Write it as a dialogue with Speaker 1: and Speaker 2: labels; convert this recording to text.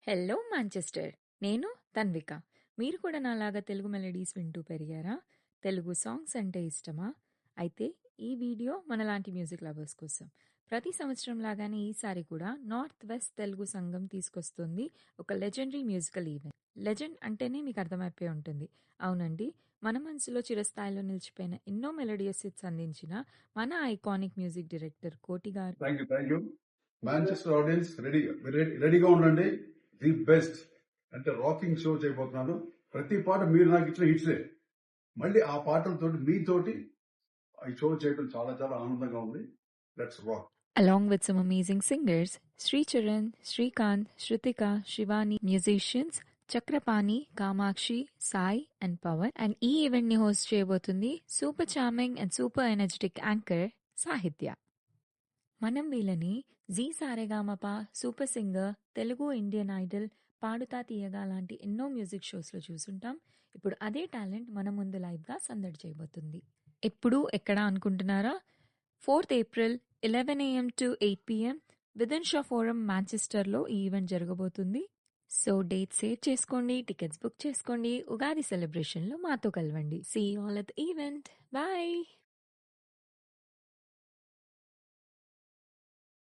Speaker 1: Hello Manchester. నేను తన్విక. మీరు కూడా నాలాగా తెలుగు మెలోడీస్ వింటూ పెరిగారా? తెలుగు సాంగ్స్ అంటే ఇష్టమా? అయితే ఈ వీడియో మనలాంటి మ్యూజిక్ లవర్స్ కోసం. ప్రతి సంవత్సరం లాగానే ఈసారి కూడా నార్త్ వెస్ట్ తెలుగు సంఘం తీసుకొస్తుంది ఒక లెజెండరీ మ్యూజికల్ ఈవెంట్. లెజెండ్ అంటేనే మీకు అర్థమైపోయి ఉంటుంది. అవునండి, మన మనసులో చిరస్థాయిలో నిలిచిపోయిన ఎన్నో మెలోడియస్ హిట్స్ అందించిన మన ఐకానిక్ మ్యూజిక్ డైరెక్టర్ కోటి గారు.
Speaker 2: Thank you. మాంచెస్టర్ ఆడియన్స్ రెడీగా ఉండండి. ది బెస్ట్ అంటే రాకింగ్ షో చేయబోతున్నాను. ప్రతి పాట మీరు నాకు ఇచ్చిన హిట్సే. మళ్ళీ ఆ పాటలతో మీతోటి ఈ షో చేయడం చాలా చాలా ఆనందంగా ఉంది. Let's rock.
Speaker 1: Along with some amazing singers, Sri Charan, Srikanth, Shrutika, Shivani, musicians, Chakrapani, Kamakshi, Sai and Pawan, and ఈ ఈవెంట్ ని హోస్ట్ చేయబోతుంది super charming and super energetic anchor Sahithya. మనం వీళ్ళని Zee Saregamapa, Super Singer, Telugu Indian Idol, Padutha Theeyaga లాంటి ఎన్నో music షోస్లో చూసుంటాం. ఇప్పుడు అదే talent మన ముందు లైవ్గా సందడి చేయబోతుంది. ఎప్పుడు ఎక్కడ అనుకుంటున్నారా? 4th April 11 AM to 8 PM within Shaw forum మాంచెస్టర్లో ఈ ఈవెంట్ జరగబోతుంది. సో డేట్ సేవ్ చేసుకోండి, టికెట్స్ బుక్ చేసుకోండి, ఉగాది సెలబ్రేషన్లో మాతో కలవండి. See all at the event. Bye.